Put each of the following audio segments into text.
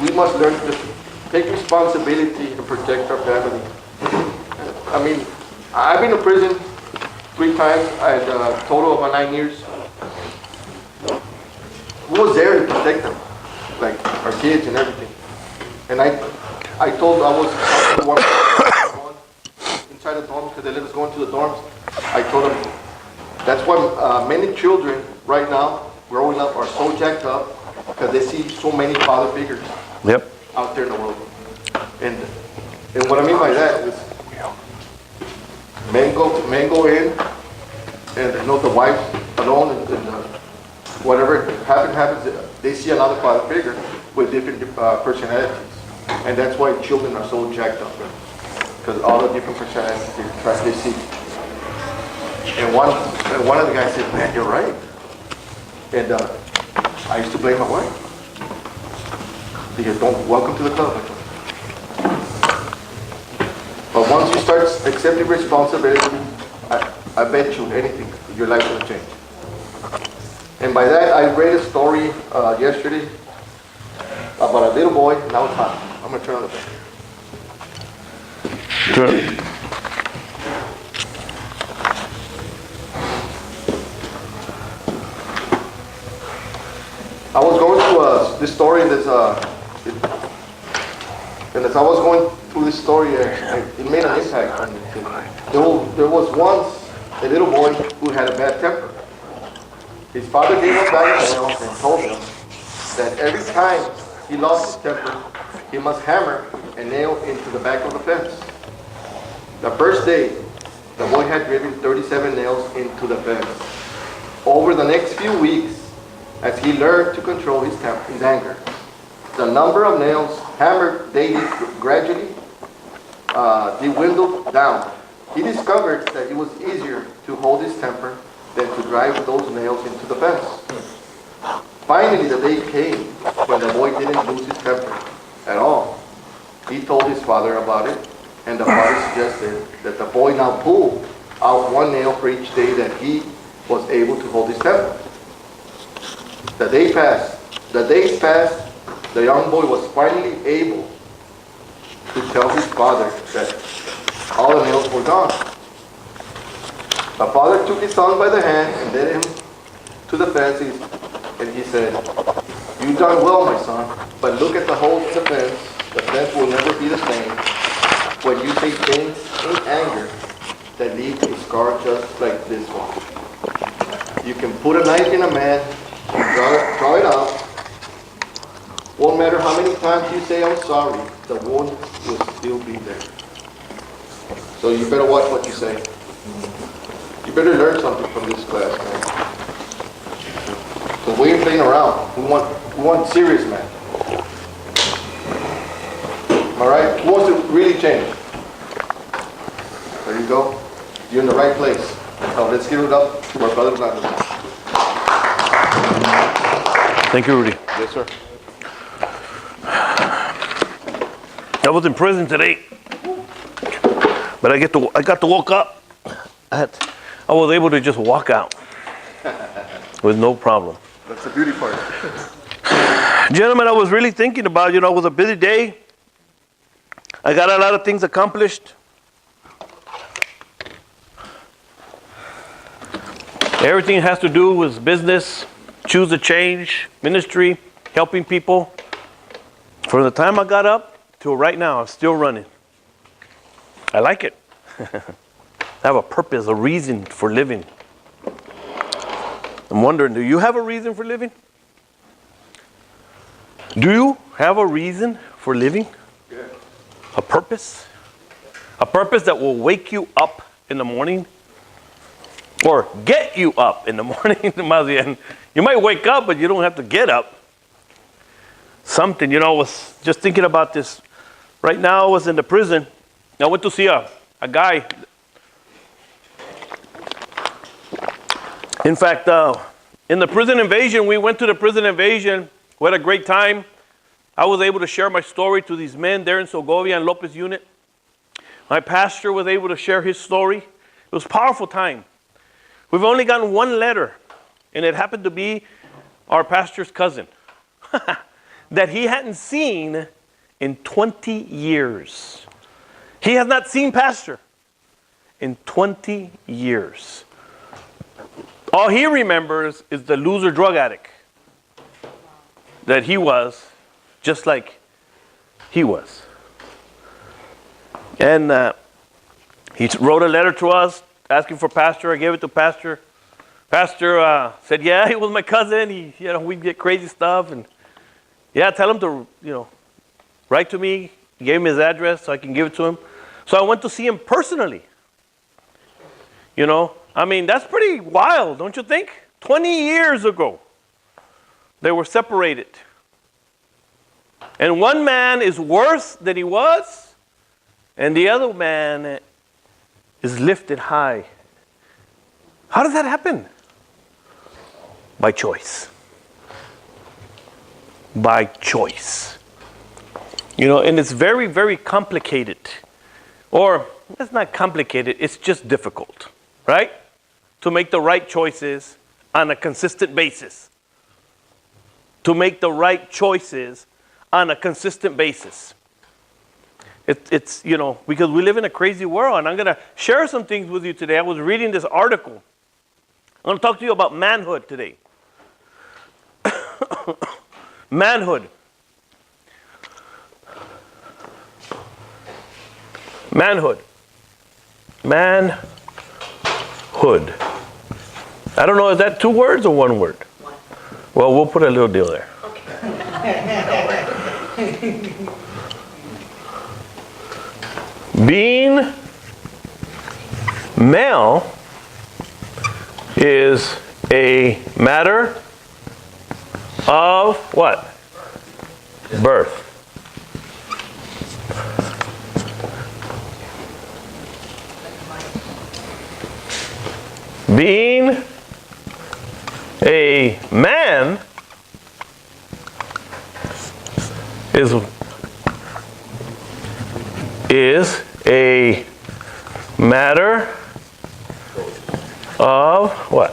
we must learn to take responsibility and protect our family. I mean, I've been to prison 3 times. I had a total of 9 years. We was there to protect them, like our kids and everything. And I was inside the dorms because they let us go into the dorms. I told them that's why many children right now growing up are so jacked up because they see so many father figures out there in the world. And what I mean by that is men go in and the wife alone and whatever happens, they see another father figure with different personalities. And that's why children are so jacked up, because all the different personalities they see. And one of the guys said, "Man, you're right." And I used to blame my wife. He goes, "Welcome to the club." But once you start accepting responsibility, I bet you anything, your life will change. And by that, I read a story yesterday about a little boy. Now it's hot. I'm going to turn on the fan. Sure. I was going through this story, and as I was going through this story, it made an impact on me. There was once a little boy who had a bad temper. His father gave him back his nails and told him that every time he lost his temper, he must hammer a nail into the back of the fence. The first day, the boy had driven 37 nails into the fence. Over the next few weeks, as he learned to control his anger, the number of nails hammered daily gradually dwindled down. He discovered that it was easier to hold his temper than to drive those nails into the fence. Finally, the day came when the boy didn't lose his temper at all. He told his father about it, and the father suggested that the boy now pull out 1 nail for each day that he was able to hold his temper. The days passed. The young boy was finally able to tell his father that all the nails were gone. The father took his son by the hand and led him to the fence, and he said, "You've done well, my son, but look at the holes in the fence. The fence will never be the same when you say things in anger that leave a scar just like this one. You can put a knife in a man, draw it out. Won't matter how many times you say I'm sorry, the wound will still be there. So you better watch what you say. You better learn something from this class, man. Because we ain't playing around. We want serious, man. All right? Who wants to really change? There you go. You're in the right place. Now let's give it up to our brother Blanco. Thank you, Rudy. Yes, sir. I was in prison today, but I got to walk up. I was able to just walk out with no problem. That's the beauty part. Gentlemen, I was really thinking about, it was a busy day. I got a lot of things accomplished. Everything has to do with business, choose a change, ministry, helping people. From the time I got up till right now, I'm still running. I like it. I have a purpose, a reason for living. I'm wondering, do you have a reason for living? Do you have a reason for living? Yeah. A purpose? A purpose that will wake you up in the morning? Or get you up in the morning? You might wake up, but you don't have to get up. Something, I was just thinking about this. Right now, I was in the prison. I went to see a guy. In fact, in the prison invasion, we went to the prison invasion. We had a great time. I was able to share my story to these men there in Segovia and Lopez unit. My pastor was able to share his story. It was a powerful time. We've only gotten 1 letter, and it happened to be our pastor's cousin. that he hadn't seen in 20 years. He has not seen Pastor in 20 years. All he remembers is the loser drug addict that he was, just like he was. And he wrote a letter to us asking for Pastor. I gave it to Pastor. Pastor said, yeah, he was my cousin. We'd get crazy stuff. And yeah, tell him to, write to me. He gave me his address so I can give it to him. So I went to see him personally. That's pretty wild, don't you think? 20 years ago, they were separated. And one man is worse than he was, and the other man is lifted high. How does that happen? By choice. By choice. And it's very, very complicated. Or, it's not complicated, it's just difficult, right? To make the right choices on a consistent basis. To make the right choices on a consistent basis. It's because we live in a crazy world, and I'm going to share some things with you today. I was reading this article. I'm going to talk to you about manhood today. Manhood. Manhood. Manhood. I don't know, is that 2 words or 1 word? Well, we'll put a little deal there. Being male is a matter of what? Birth. Being a man is a matter of what?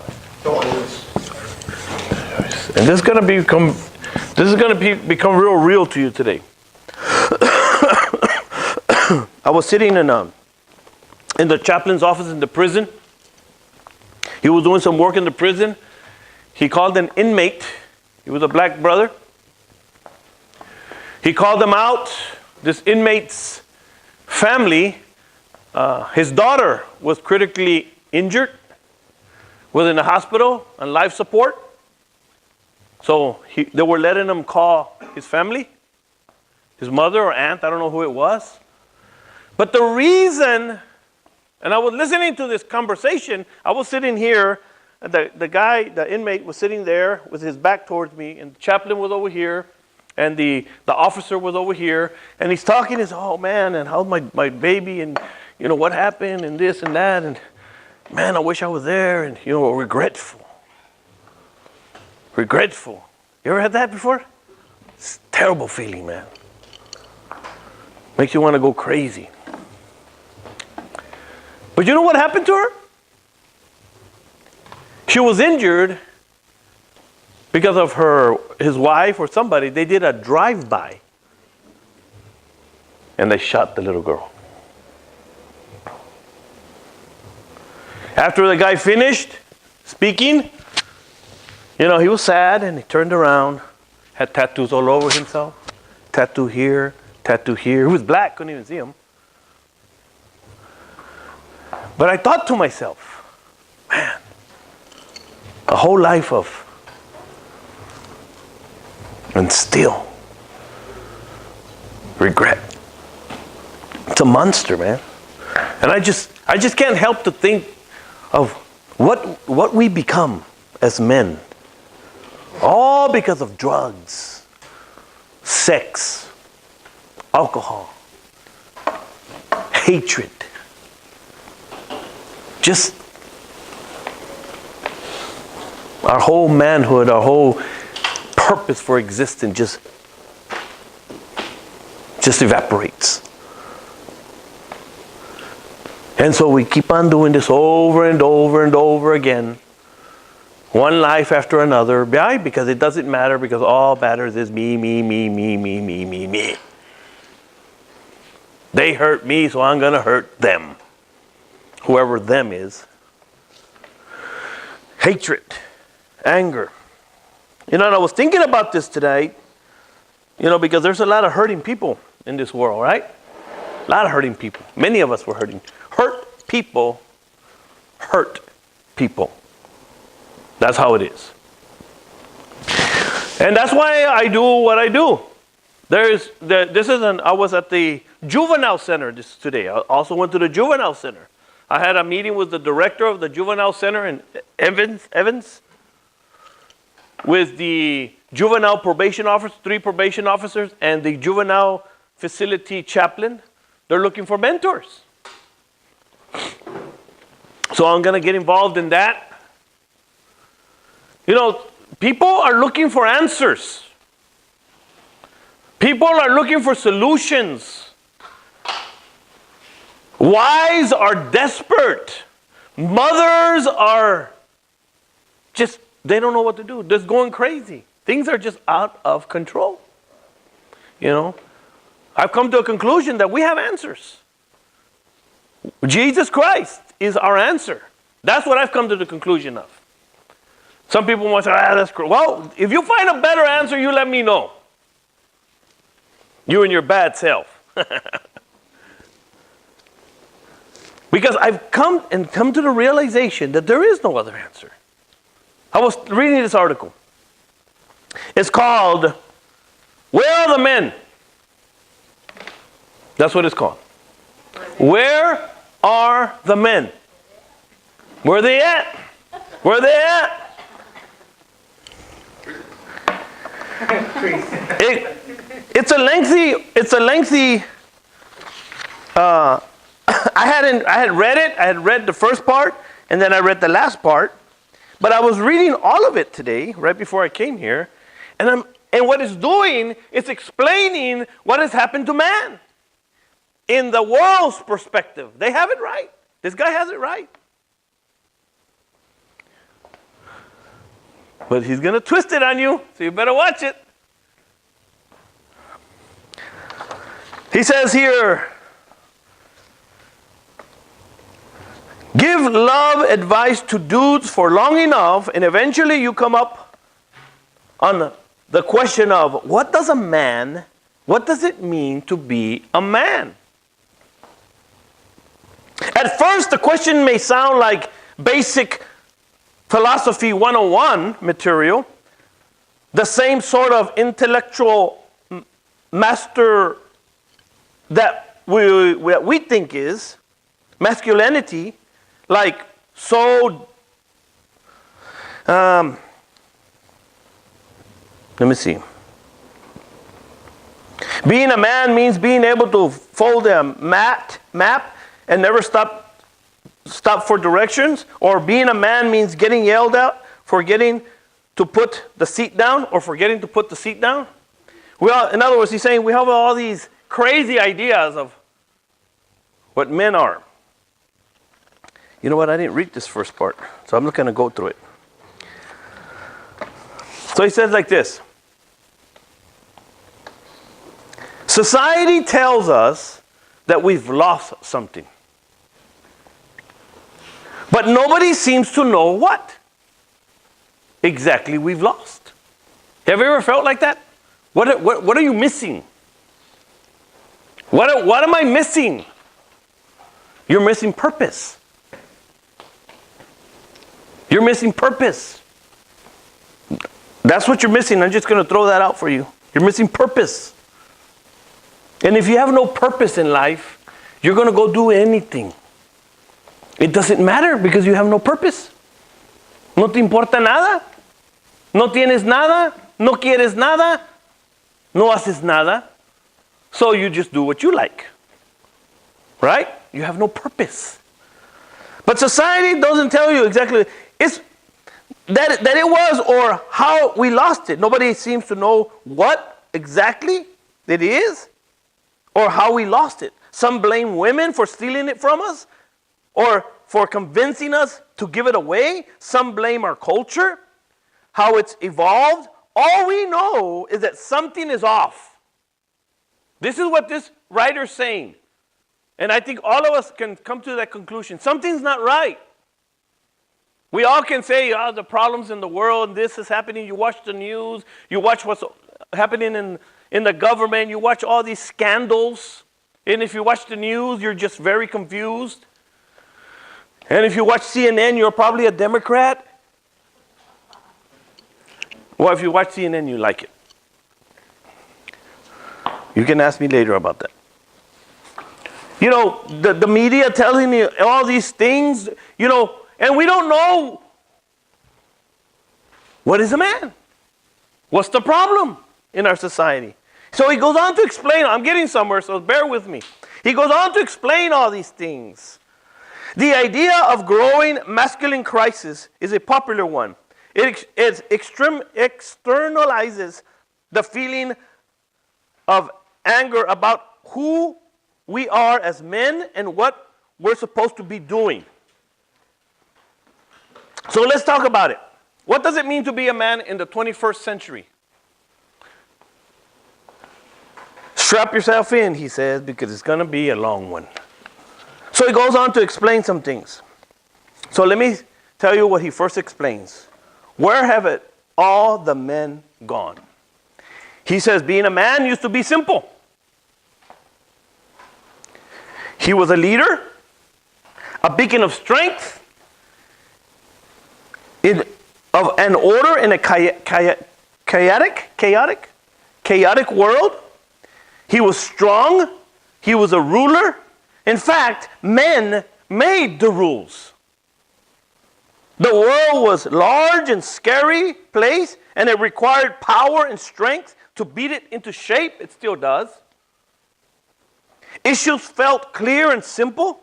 And this is going to become real to you today. I was sitting in the chaplain's office in the prison. He was doing some work in the prison. He called an inmate. He was a black brother. He called them out. This inmate's family, his daughter was critically injured, was in the hospital on life support. So they were letting him call his family, his mother or aunt, I don't know who it was. But the reason, and I was listening to this conversation, I was sitting here, the inmate was sitting there with his back towards me, and the chaplain was over here, and the officer was over here, and he's talking, he's, oh man, and how's my baby, and what happened, and this and that, and man, I wish I was there, and regretful. Regretful. You ever had that before? It's a terrible feeling, man. Makes you want to go crazy. But you know what happened to her? She was injured because of his wife or somebody. They did a drive-by. And they shot the little girl. After the guy finished speaking, he was sad and he turned around, had tattoos all over himself. Tattoo here, tattoo here. He was black, couldn't even see him. But I thought to myself, man, a whole life and still regret. It's a monster, man. And I just can't help to think of what we become as men. All because of drugs, sex, alcohol, hatred. Just our whole manhood, our whole purpose for existence just evaporates. And so we keep on doing this over and over and over again. One life after another. Why? Because it doesn't matter, because all matters is me, me, me, me, me, me, me, me. They hurt me, so I'm going to hurt them. Whoever them is. Hatred. Anger. And I was thinking about this today, because there's a lot of hurting people in this world, right? A lot of hurting people. Many of us were hurting. Hurt people. That's how it is. And that's why I do what I do. I was at the juvenile center today. I also went to the juvenile center. I had a meeting with the director of the juvenile center in Evans, with the juvenile probation officer, 3 probation officers, and the juvenile facility chaplain. They're looking for mentors. So I'm going to get involved in that. People are looking for answers. People are looking for solutions. Wives are desperate. Mothers are just, they don't know what to do. Just going crazy. Things are just out of control. I've come to a conclusion that we have answers. Jesus Christ is our answer. That's what I've come to the conclusion of. Some people want to say, that's crazy. Well, if you find a better answer, you let me know. You and your bad self. Because I've come to the realization that there is no other answer. I was reading this article. It's called, Where Are the Men? That's what it's called. Where are the men? Where are they at? Where are they at? It's a lengthy. I had read it. I had read the first part, and then I read the last part. But I was reading all of it today, right before I came here, and what it's doing is explaining what has happened to man. In the world's perspective, they have it right. This guy has it right. But he's going to twist it on you, so you better watch it. He says here, give love advice to dudes for long enough, and eventually you come up on the question of, what does it mean to be a man? At first, the question may sound like basic philosophy 101 material, the same sort of intellectual master that we think is masculinity, like so. Let me see. Being a man means being able to fold a map and never stop for directions, or being a man means getting yelled at, forgetting to put the seat down, or forgetting to put the seat down. In other words, he's saying we have all these crazy ideas of what men are. You know what? I didn't read this first part, so I'm not going to go through it. So he says like this. Society tells us that we've lost something. But nobody seems to know what exactly we've lost. Have you ever felt like that? What are you missing? What am I missing? You're missing purpose. You're missing purpose. That's what you're missing. I'm just going to throw that out for you. You're missing purpose. And if you have no purpose in life, you're going to go do anything. It doesn't matter because you have no purpose. No te importa nada. No tienes nada. No quieres nada. No haces nada. So you just do what you like. Right? You have no purpose. But society doesn't tell you exactly that it was or how we lost it. Nobody seems to know what exactly it is or how we lost it. Some blame women for stealing it from us or for convincing us to give it away. Some blame our culture. how it's evolved. All we know is that something is off. This is what this writer's saying. And I think all of us can come to that conclusion. Something's not right. We all can say, the problems in the world, this is happening. You watch the news, you watch what's happening in the government, you watch all these scandals. And if you watch the news, you're just very confused. And if you watch CNN, you're probably a Democrat. Well, if you watch CNN, you like it. You can ask me later about that. You know, the media telling you all these things, you know, and we don't know what is a man. What's the problem in our society? So he goes on to explain, I'm getting somewhere, so bear with me. He goes on to explain all these things. The idea of growing masculine crisis is a popular one. It externalizes the feeling of anger about who we are as men and what we're supposed to be doing. So let's talk about it. What does it mean to be a man in the 21st century? Strap yourself in, he says, because it's going to be a long one. So he goes on to explain some things. So let me tell you what he first explains. Where have all the men gone? He says being a man used to be simple. He was a leader, a beacon of strength, of an order in a chaotic world. He was strong. He was a ruler. In fact, men made the rules. The world was large and scary place, and it required power and strength to beat it into shape. It still does. Issues felt clear and simple.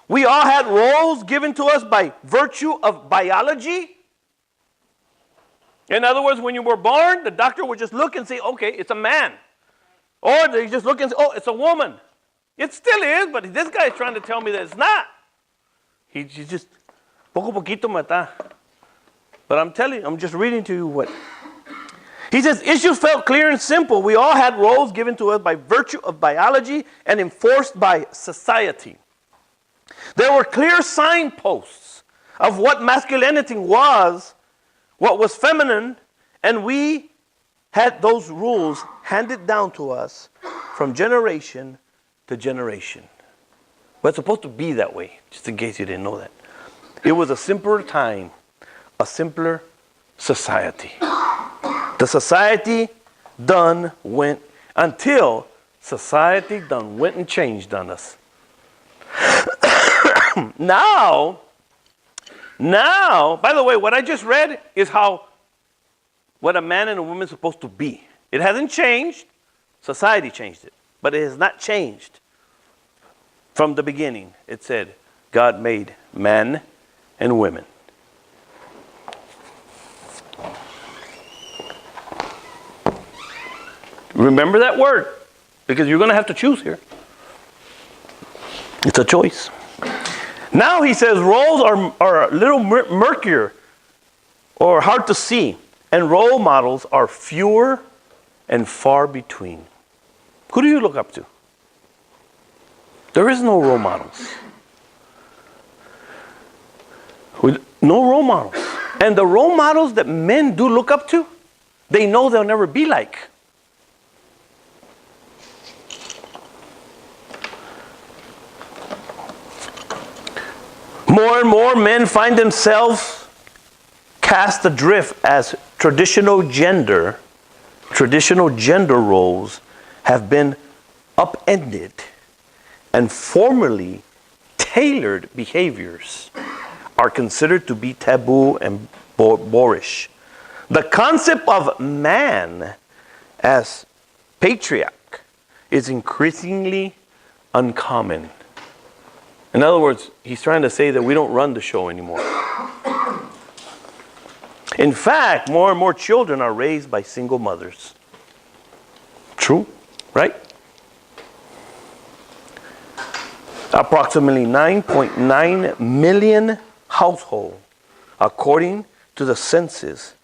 We all had roles given to us by virtue of biology. In other words, when you were born, the doctor would just look and say, okay, it's a man. Or they just look and say, oh, it's a woman. It still is, but this guy is trying to tell me that it's not. He just, poco poquito mata. But I'm telling you, I'm just reading to you what. He says, issues felt clear and simple. We all had roles given to us by virtue of biology and enforced by society. There were clear signposts of what masculinity was, what was feminine, and we had those rules handed down to us from generation to generation. But it's supposed to be that way, just in case you didn't know that. It was a simpler time, a simpler society. The society done went and changed on us. Now, by the way, what I just read is what a man and a woman is supposed to be. It hasn't changed. Society changed it. But it has not changed. From the beginning, it said, God made men and women. Remember that word, because you're going to have to choose here. It's a choice. Now he says roles are a little murkier or hard to see, and role models are fewer and far between. Who do you look up to? There is no role models. No role models. And the role models that men do look up to, they know they'll never be like. More and more men find themselves cast adrift as traditional gender roles have been upended, and formerly tailored behaviors are considered to be taboo and boorish. The concept of man as patriarch is increasingly uncommon. In other words, he's trying to say that we don't run the show anymore. In fact, more and more children are raised by single mothers. True, right? Approximately 9.9 million households, according to the census,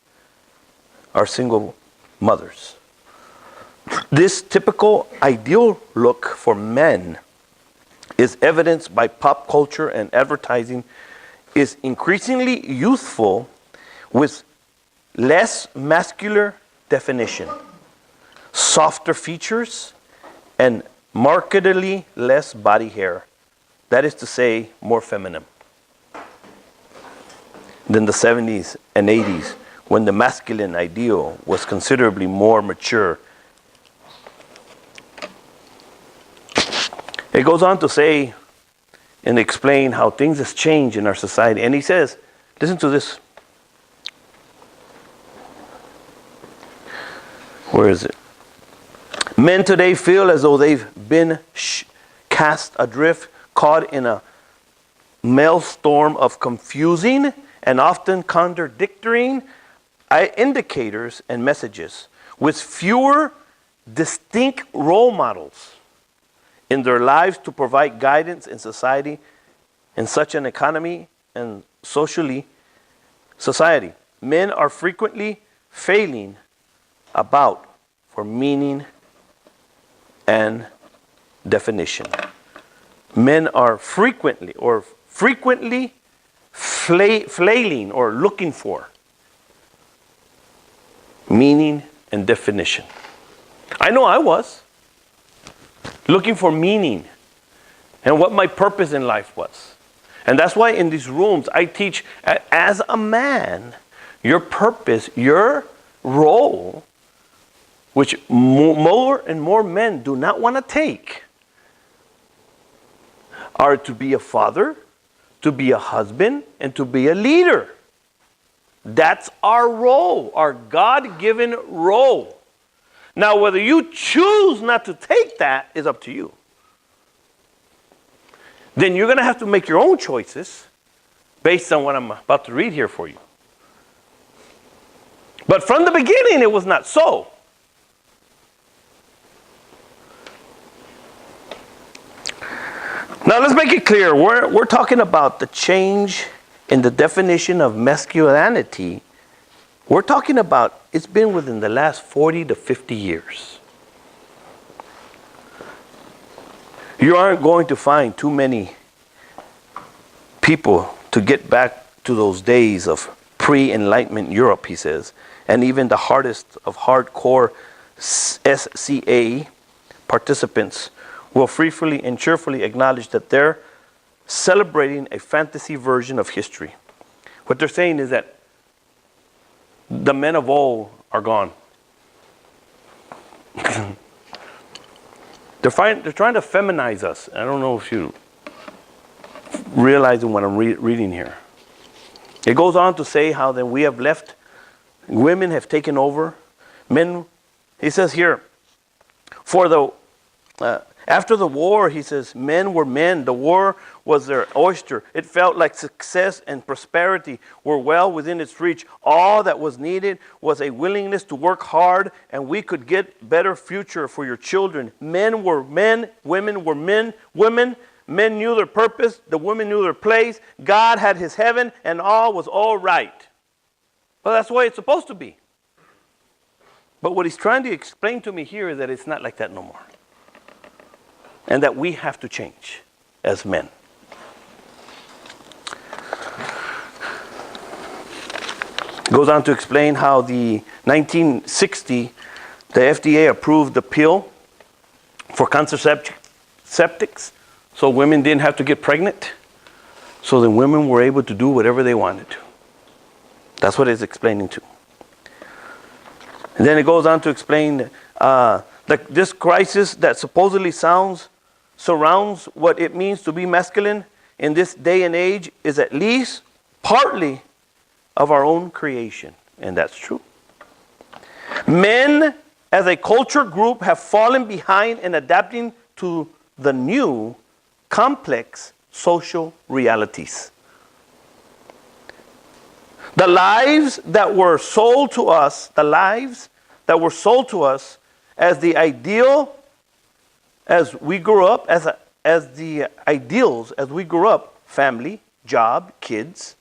are single mothers. This typical ideal look for men is evidenced by pop culture and advertising is increasingly youthful with less muscular definition, softer features, and markedly less body hair. That is to say, more feminine than the 70s and 80s, when the masculine ideal was considerably more mature. It goes on to say and explain how things have changed in our society. And he says, listen to this. Where is it? Men today feel as though they've been cast adrift, caught in a maelstrom of confusing and often contradictory indicators and messages, with fewer distinct role models in their lives to provide guidance in society, in such an economy and society. Men are frequently failing about for meaning and definition. Men are frequently flailing or looking for meaning and definition. I know I was looking for meaning and what my purpose in life was. And that's why in these rooms I teach, as a man, your purpose, your role, which more and more men do not want to take, are to be a father, to be a husband, and to be a leader. That's our role, our God-given role. Now, whether you choose not to take that is up to you. Then you're going to have to make your own choices based on what I'm about to read here for you. But from the beginning, it was not so. Now, let's make it clear. We're talking about the change in the definition of masculinity. We're talking about it's been within the last 40 to 50 years. You aren't going to find too many people to get back to those days of pre-Enlightenment Europe, he says, and even the hardest of hardcore SCA participants will freely and cheerfully acknowledge that they're celebrating a fantasy version of history. What they're saying is that the men of old are gone. They're trying to feminize us. I don't know if you realizing what I'm reading here. It goes on to say how that we have left, women have taken over, men. He says here, after the war, he says, men were men. The war was their oyster. It felt like success and prosperity were well within its reach. All that was needed was a willingness to work hard, and we could get better future for your children. Men were men. Women were men. Women. Men knew their purpose. The women knew their place. God had his heaven, and all was all right. Well, that's the way it's supposed to be. But what he's trying to explain to me here is that it's not like that no more. And that we have to change as men. Goes on to explain how the 1960, the FDA approved the pill for contraceptives, so women didn't have to get pregnant. So the women were able to do whatever they wanted to. That's what it's explaining to. And then it goes on to explain this crisis that supposedly surrounds what it means to be masculine in this day and age is at least partly of our own creation. And that's true. Men as a culture group have fallen behind in adapting to the new complex social realities. The lives that were sold to us, as the ideal as we grew up, as the ideals as we grew up, family, job, kids,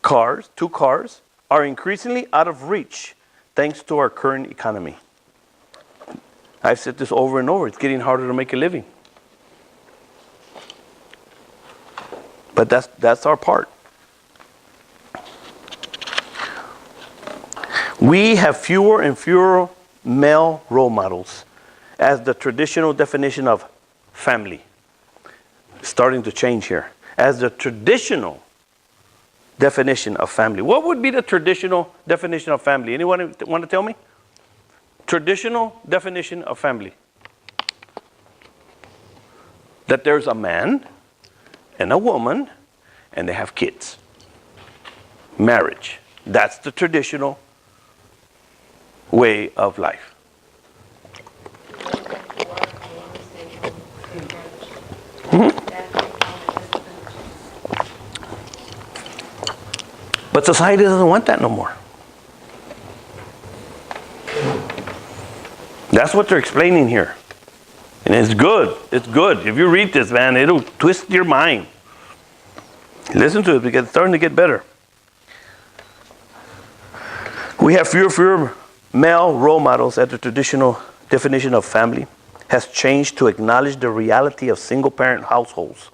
cars, 2 cars, are increasingly out of reach thanks to our current economy. I've said this over and over. It's getting harder to make a living. But that's our part. We have fewer and fewer male role models as the traditional definition of family. Starting to change here. As the traditional definition of family. What would be the traditional definition of family? Anyone want to tell me? Traditional definition of family. That there's a man and a woman and they have kids. Marriage. That's the traditional way of life. But society doesn't want that no more. That's what they're explaining here. And it's good. It's good. If you read this, man, it'll twist your mind. Listen to it because it's starting to get better. We have fewer male role models as the traditional definition of family has changed to acknowledge the reality of single-parent households.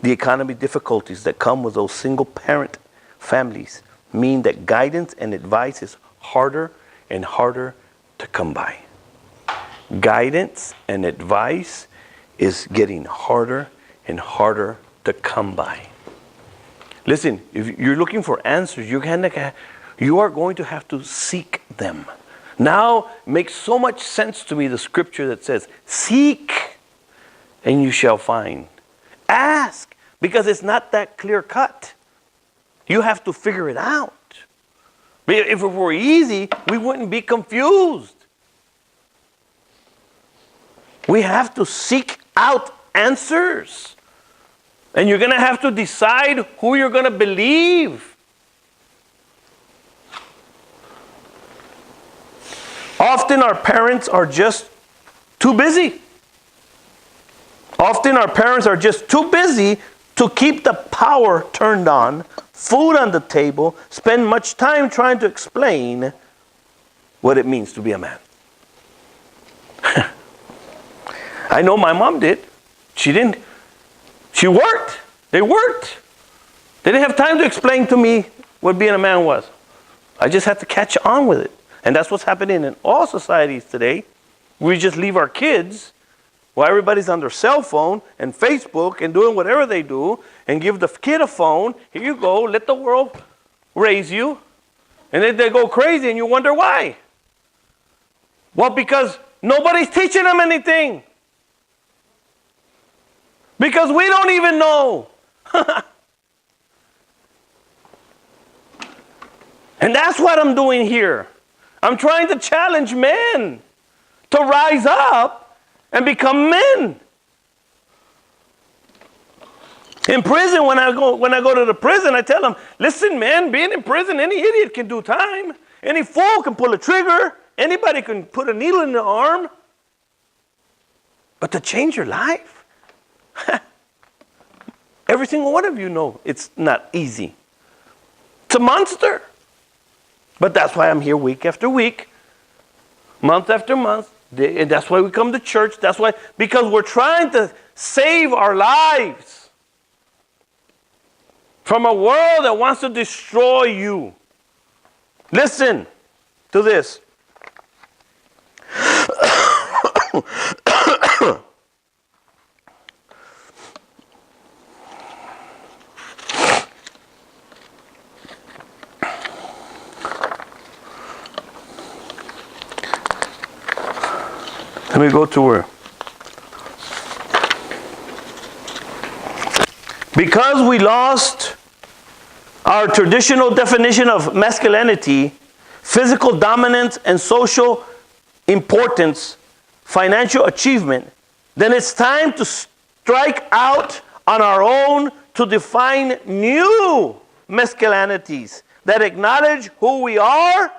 The economic difficulties that come with those single-parent families mean that guidance and advice is harder and harder to come by. Guidance and advice is getting harder and harder to come by. Listen, if you're looking for answers, you are going to have to seek them. Now makes so much sense to me the scripture that says, seek and you shall find. Ask, because it's not that clear cut. You have to figure it out. If it were easy, we wouldn't be confused. We have to seek out answers. And you're going to have to decide who you're going to believe. Often our parents are just too busy. Often our parents are just too busy to keep the power turned on, food on the table, spend much time trying to explain what it means to be a man. I know my mom did. She didn't. She worked. They worked. They didn't have time to explain to me what being a man was. I just had to catch on with it. And that's what's happening in all societies today. We just leave our kids while everybody's on their cell phone and Facebook and doing whatever they do and give the kid a phone. Here you go. Let the world raise you. And then they go crazy and you wonder why. Well, because nobody's teaching them anything. Because we don't even know. And that's what I'm doing here. I'm trying to challenge men to rise up and become men. In prison, when I go to the prison, I tell them, listen, man, being in prison, any idiot can do time. Any fool can pull a trigger. Anybody can put a needle in the arm. But to change your life, every single one of you know it's not easy. It's a monster. But that's why I'm here week after week, month after month. And that's why we come to church. That's why, because we're trying to save our lives from a world that wants to destroy you. Listen to this. Let me go to where. Because we lost our traditional definition of masculinity, physical dominance, and social importance, financial achievement, then it's time to strike out on our own to define new masculinities that acknowledge who we are,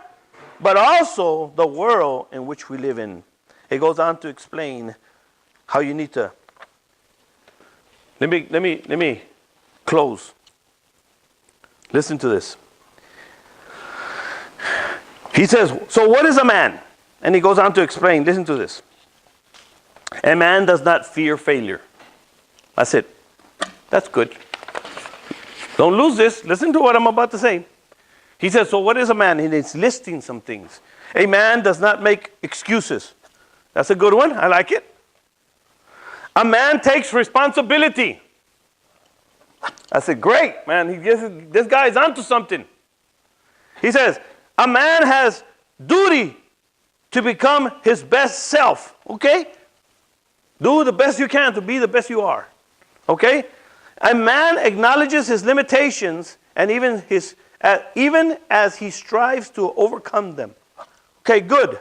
but also the world in which we live in. It goes on to explain how you need to. Let me close. Listen to this. He says, so what is a man? And he goes on to explain. Listen to this. A man does not fear failure. That's it. That's good. Don't lose this. Listen to what I'm about to say. He says, so what is a man? And he's listing some things. A man does not make excuses. That's a good one. I like it. A man takes responsibility. I said, great, man. This guy is onto something. He says, a man has duty to become his best self. Okay? Do the best you can to be the best you are. Okay? A man acknowledges his limitations and even as he strives to overcome them. Okay, good.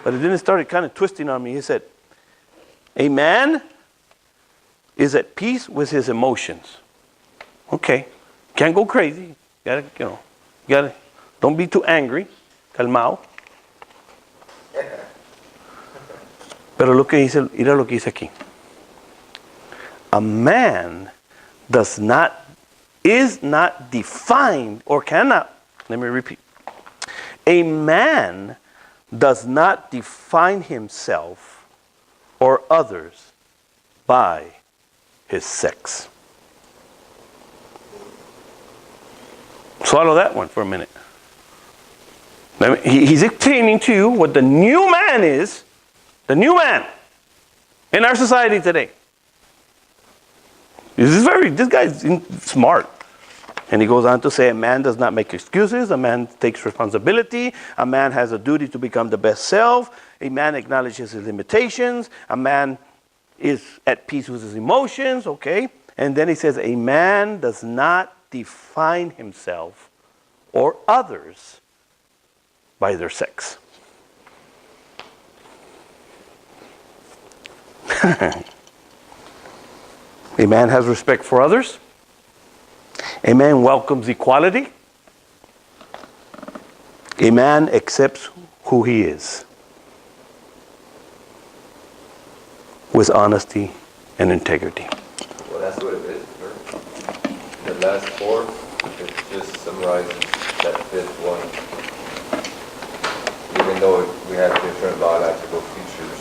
But it didn't start kind of twisting on me. He said, a man is at peace with his emotions. Okay. Can't go crazy. Gotta, don't be too angry. Calmao. Pero mira lo que dice aquí. A man is not defined or cannot, let me repeat. A man does not define himself or others by his sex. Swallow that one for a minute. He's explaining to you what the new man is, the new man in our society today. This guy's smart. And he goes on to say, a man does not make excuses. A man takes responsibility. A man has a duty to become the best self. A man acknowledges his limitations. A man is at peace with his emotions. Okay. And then he says, a man does not define himself or others by their sex. A man has respect for others. A man welcomes equality. A man accepts who he is with honesty and integrity. Well, that's what it is, sir. The last four, it just summarizes that fifth one. Even though we have different biological features,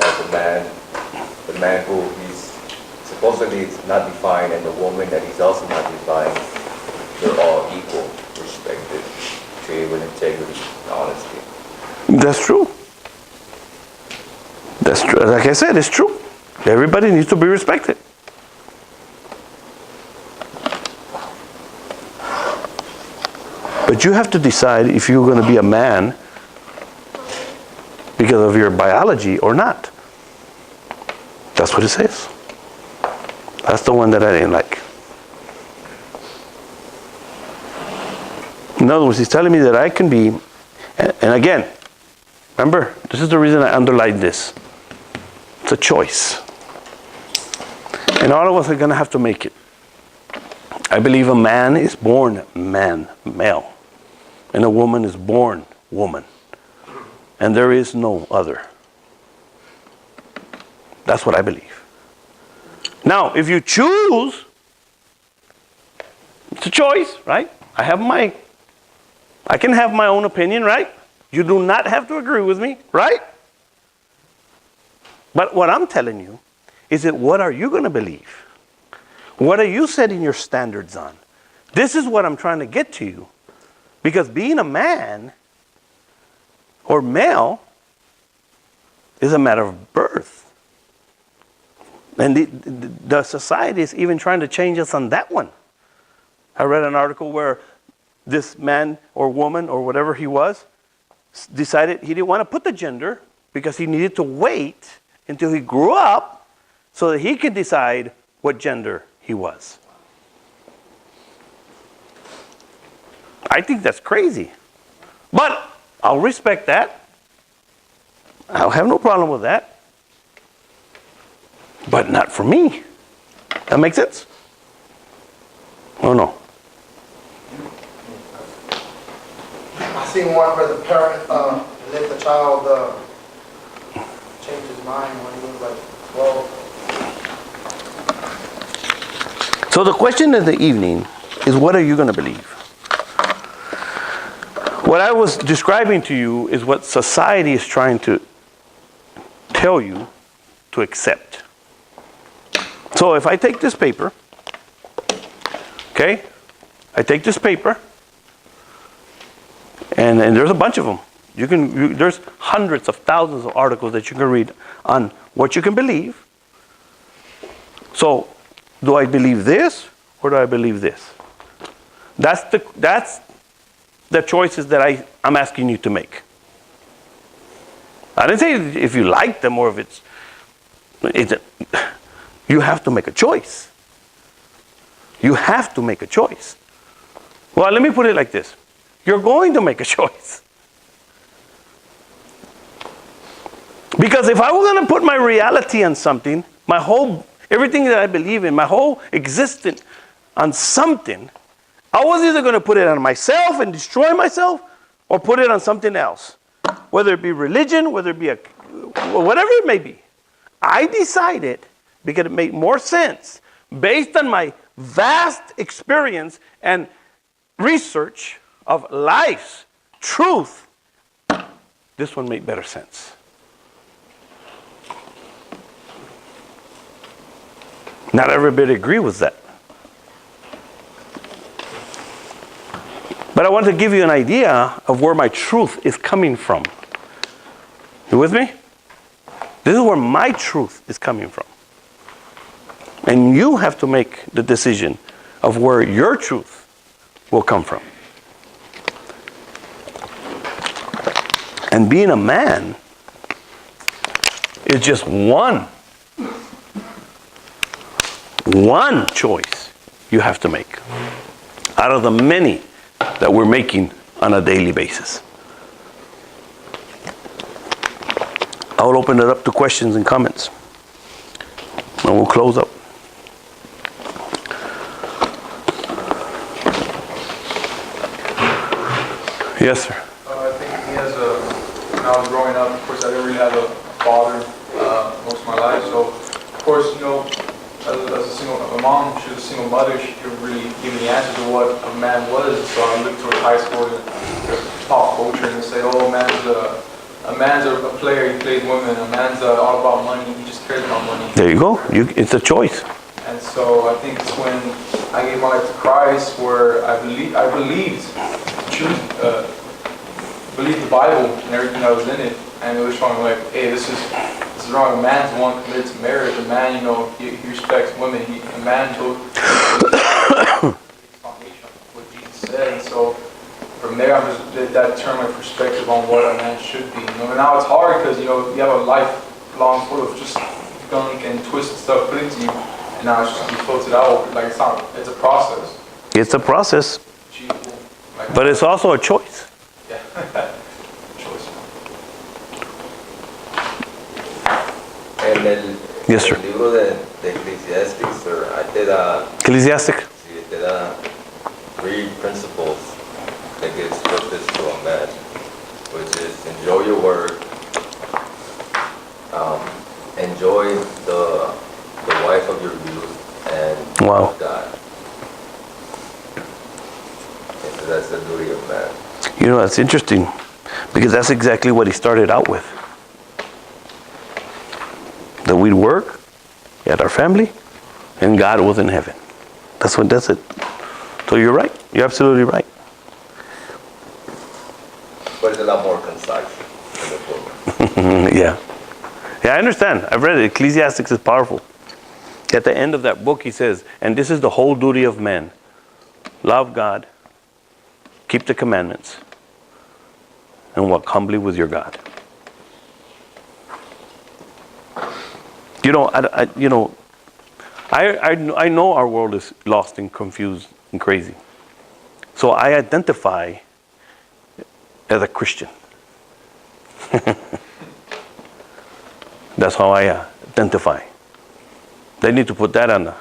as a man, the man who he's supposedly not defined, and the woman that he's also not defined, they're all equal, respected, treated with integrity and honesty. That's true. That's true. Like I said, it's true. Everybody needs to be respected. But you have to decide if you're going to be a man because of your biology or not. That's what it says. That's the one that I didn't like. In other words, he's telling me that I can be, and again, remember, this is the reason I underlined this. It's a choice. And all of us are going to have to make it. I believe a man is born man, male. And a woman is born woman. And there is no other. That's what I believe. Now, if you choose, it's a choice, right? I can have my own opinion, right? You do not have to agree with me, right? But what I'm telling you is that what are you going to believe? What are you setting your standards on? This is what I'm trying to get to you. Because being a man or male is a matter of birth. And the society is even trying to change us on that one. I read an article where this man or woman or whatever he was decided he didn't want to put the gender because he needed to wait until he grew up so that he could decide what gender he was. I think that's crazy. But I'll respect that. I'll have no problem with that. But not for me. That makes sense? Oh no. I seen one where the parent let the child change his mind when he was like 12. So the question of the evening is, what are you going to believe? What I was describing to you is what society is trying to tell you to accept. So if I take this paper, okay, I take this paper, and there's a bunch of them. There's hundreds of thousands of articles that you can read on what you can believe. So, do I believe this or do I believe this? That's the choices that I'm asking you to make. I didn't say if you like them or if you have to make a choice. You have to make a choice. Well, let me put it like this. You're going to make a choice. Because if I were going to put my reality on something, everything that I believe in, my whole existence on something, I was either going to put it on myself and destroy myself or put it on something else. Whether it be religion, whether it be whatever it may be. I decided, because it made more sense, based on my vast experience and research of life's truth, this one made better sense. Not everybody agree with that. But I want to give you an idea of where my truth is coming from. You with me? This is where my truth is coming from. And you have to make the decision of where your truth will come from. And being a man is just one choice you have to make out of the many that we're making on a daily basis. I will open it up to questions and comments. And we'll close up. Yes, sir. I think me when I was growing up, of course, I didn't really have a father most of my life. So, of course, as a mom, she was a single mother. She could really give me the answer to what a man was. So I looked towards high school and pop culture and say, oh, a man's a player. He plays women. A man's all about money. He just cares about money. There you go. It's a choice. And so I think it's when I gave my life to Christ where I believed the Bible and everything that was in it, and it was showing like, hey, this is wrong. A man's the one committed to marriage. A man, he respects women. A man told what Jesus said. And so from there, that turned my perspective on what a man should be. And now it's hard because you have a life long full of just gunk and twisted stuff put into you, and now it's just to be filtered out. Like it's a process. It's a process. But it's also a choice. Yeah. Choice. En Yes, sir. el libro de Ecclesiastes, Ecclesiastic. te da 3 principles that gives purpose to a man, which is enjoy your work, enjoy the wife of your youth, and Wow. love God. And so that's the duty of man. That's interesting because that's exactly what he started out with. That we'd work, we had our family, and God was in heaven. That's it. So you're right. You're absolutely right. But it's a lot more concise in the book. Yeah, I understand. I've read it. Ecclesiastics is powerful. At the end of that book, he says, and this is the whole duty of man. Love God, keep the commandments, and walk humbly with your God. I know our world is lost and confused and crazy. So I identify as a Christian. That's how I identify. They need to put that on the...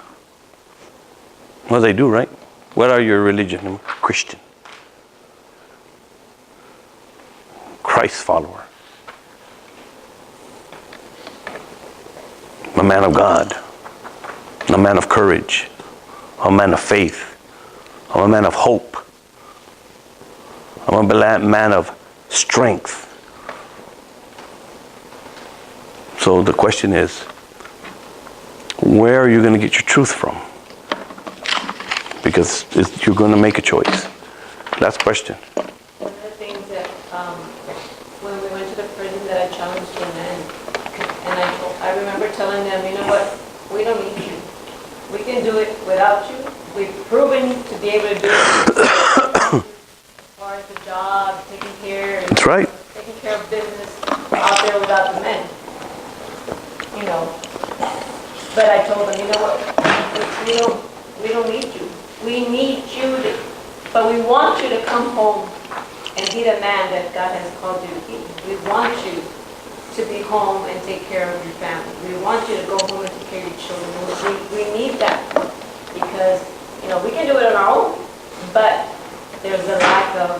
Well, they do, right? What are your religion? Christian. Christ follower. A man of God. A man of courage. A man of faith. A man of hope. I'm a man of strength. So the question is, where are you going to get your truth from? Because you're going to make a choice. Last question. One of the things that, when we went to the prison that I challenged the men, and I remember telling them, you know what, we don't need you. We can do it without you. We've proven to be able to do it. As far as the job, taking care. That's right. Taking care of business out there without the men. You know. But I told them, you know what, we don't need you. We need you to, but we want you to come home and be the man that God has called you to be. We want you to be home and take care of your family. We want you to go home and take care of your children. We need that because, you know, we can do it on our own, but there's a lack of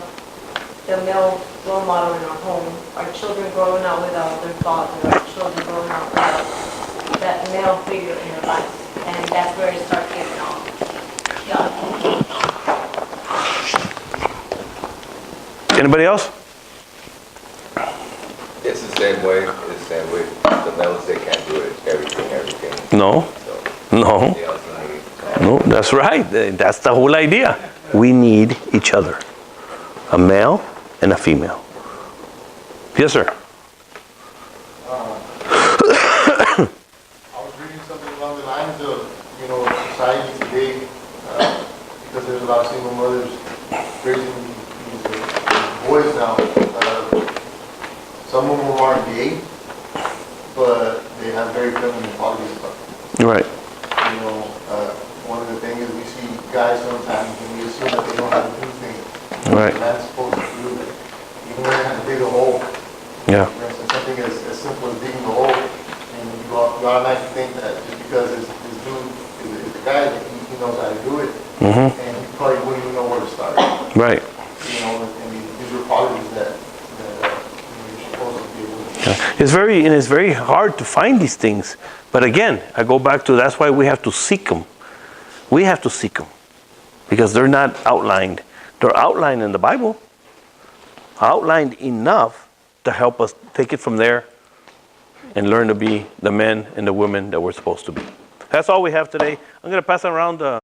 the male role model in our home. Our children growing up without their father, our children growing up without that male figure in their life. And that's where it starts getting off. Anybody else? It's the same way. The males, they can't do it, everything. No. So No. they also need No, that's right. That's the whole idea. We need each other. A male and a female. Yes, sir. I was reading something along the lines of, society today, because there's a lot of single mothers raising these boys now. Some of them aren't gay, but they have very feminine qualities about them. Right. One of the things is we see guys sometimes and we assume that they know how to do things. Right. The man's supposed to do it. Even when they have to dig a hole. Yeah. For instance, something as simple as digging a hole, and you automatically think that just because this dude is the guy, that he knows how to do it, Mm-hmm. and he probably wouldn't even know where to start. Right. And these are qualities that you're supposed to be able to. It's very hard to find these things. But again, I go back to that's why we have to seek them. We have to seek them because they're not outlined. They're outlined in the Bible, outlined enough to help us take it from there and learn to be the men and the women that we're supposed to be. That's all we have today. I'm going to pass it around.